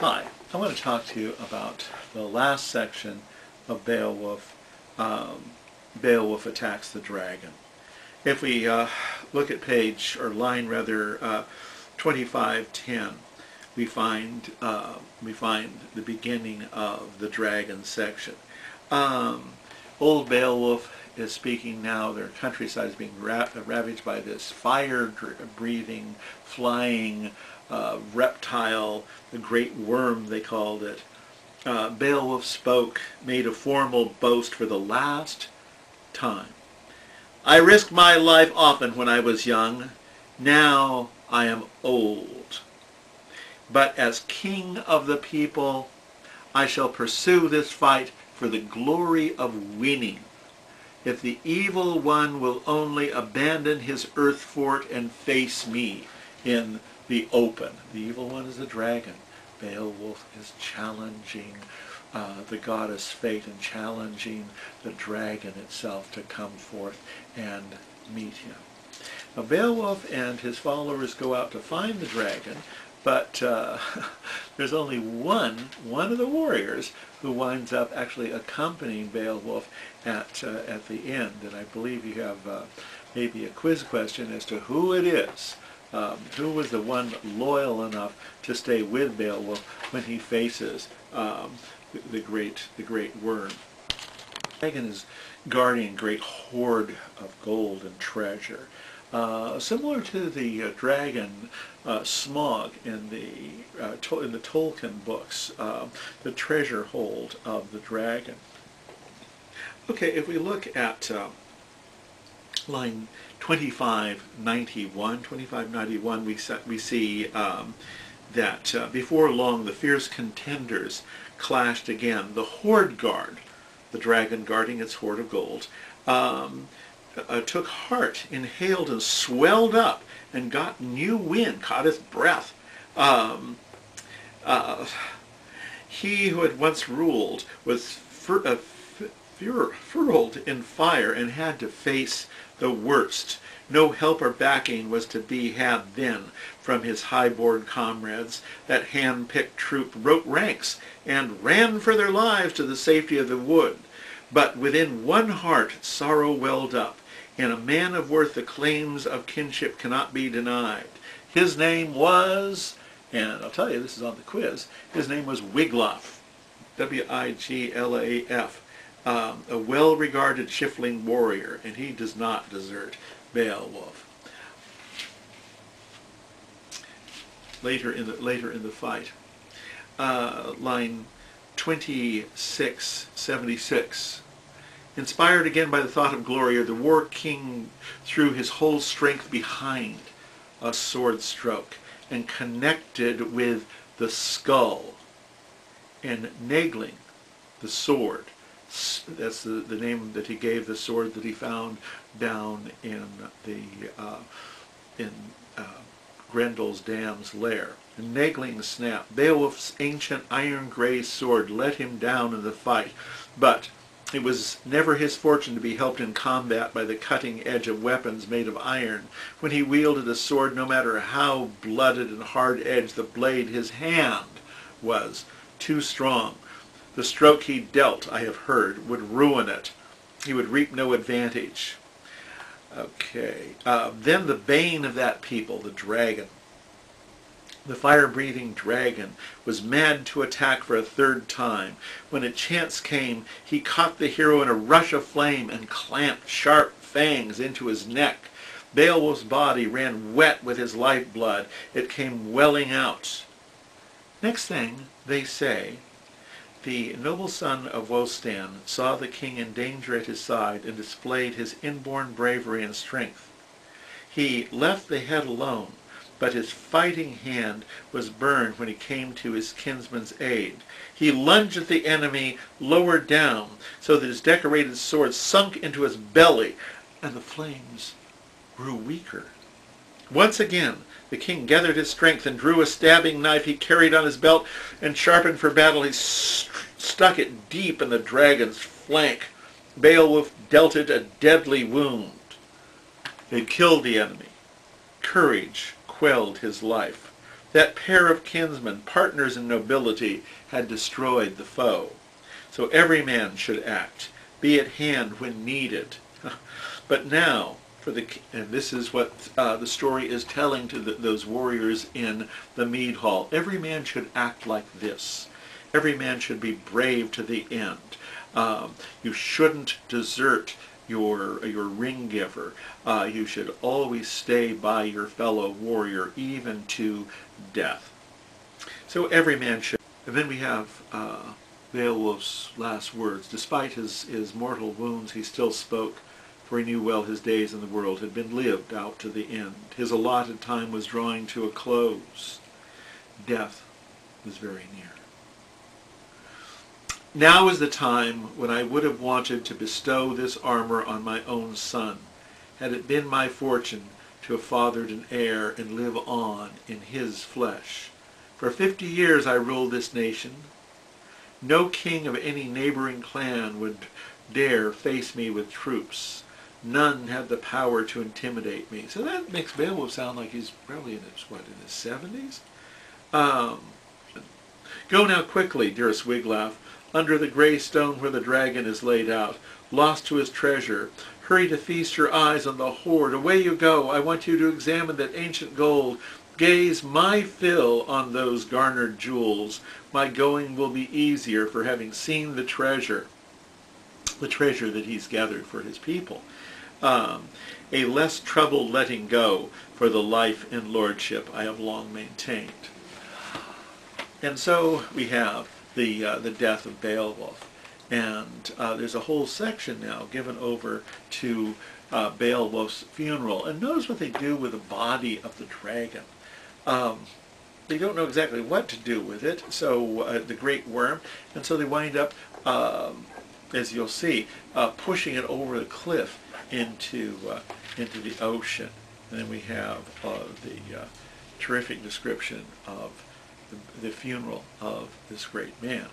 Hi, I want to talk to you about the last section of Beowulf. Beowulf attacks the dragon. If we look at page, or line rather, 2510, we find the beginning of the dragon section. Old Beowulf is speaking now. Their countryside is being ravaged by this fire-breathing, flying reptile, the great worm they called it. Beowulf spoke, made a formal boast for the last time. I risked my life often when I was young. Now I am old. But as king of the people, I shall pursue this fight for the glory of winning. If the evil one will only abandon his earth fort and face me in the open. The evil one is the dragon. Beowulf is challenging the goddess Fate and challenging the dragon itself to come forth and meet him. Now, Beowulf and his followers go out to find the dragon, but there's only one of the warriors who winds up actually accompanying Beowulf at the end. And I believe you have maybe a quiz question as to who it is. Who was the one loyal enough to stay with Beowulf when he faces the great worm? The dragon is guarding a great hoard of gold and treasure. Similar to the dragon Smog in the Tolkien books, the treasure hold of the dragon. Okay, if we look at line 2591, we see that before long the fierce contenders clashed again. The Horde Guard, the dragon guarding its hoard of gold, took heart, inhaled and swelled up, and got new wind, caught his breath. He who had once ruled was furled in fire and had to face the worst. No help or backing was to be had then from his high-born comrades. That hand-picked troop broke ranks and ran for their lives to the safety of the wood. But within one heart sorrow welled up. In a man of worth the claims of kinship cannot be denied. His name was, and I'll tell you, this is on the quiz, his name was Wiglaf, W-I-G-L-A-F, a well-regarded Shiftling warrior, and he does not desert Beowulf. Later in the fight, line 2676. Inspired again by the thought of glory, the war king threw his whole strength behind a sword stroke and connected with the skull, and nagling the sword. That's the name that he gave the sword that he found down in Grendel's dam's lair. And nagling the snap, Beowulf's ancient iron-gray sword let him down in the fight, but it was never his fortune to be helped in combat by the cutting edge of weapons made of iron. When he wielded a sword, no matter how blooded and hard-edged the blade, his hand was too strong. The stroke he dealt, I have heard, would ruin it. He would reap no advantage. Okay. Then the bane of that people, the dragon. The fire-breathing dragon was mad to attack for a third time. When a chance came, he caught the hero in a rush of flame and clamped sharp fangs into his neck. Beowulf's body ran wet with his lifeblood. It came welling out. Next thing, they say, the noble son of Wostan saw the king in danger at his side and displayed his inborn bravery and strength. He left the head alone, but his fighting hand was burned when he came to his kinsman's aid. He lunged at the enemy lower down, so that his decorated sword sunk into his belly, and the flames grew weaker. Once again, the king gathered his strength and drew a stabbing knife he carried on his belt, and sharpened for battle, he stuck it deep in the dragon's flank. Beowulf dealt it a deadly wound. They killed the enemy. Courage quelled his life. That pair of kinsmen, partners in nobility, had destroyed the foe. So every man should act, be at hand when needed. But now, and this is what the story is telling to those warriors in the mead hall, every man should act like this. Every man should be brave to the end. You shouldn't desert your ring giver. You should always stay by your fellow warrior, even to death. So every man should. And then we have Beowulf's last words. Despite his mortal wounds, he still spoke, for he knew well his days in the world had been lived out to the end. His allotted time was drawing to a close. Death was very near. Now is the time when I would have wanted to bestow this armor on my own son, had it been my fortune to have fathered an heir and live on in his flesh. For 50 years I ruled this nation. No king of any neighboring clan would dare face me with troops. None had the power to intimidate me. So that makes Beowulf sound like he's probably in his 70s? Go now quickly, dearest Wiglaf, under the grey stone where the dragon is laid out, lost to his treasure. Hurry to feast your eyes on the hoard. Away you go. I want you to examine that ancient gold. Gaze my fill on those garnered jewels. My going will be easier for having seen the treasure that he's gathered for his people. A less troubled letting go for the life and lordship I have long maintained. And so we have the death of Beowulf. And there's a whole section now given over to Beowulf's funeral. And notice what they do with the body of the dragon. They don't know exactly what to do with it, so the great worm, and so they wind up, as you'll see, pushing it over the cliff into the ocean. And then we have the terrific description of the funeral of this great man.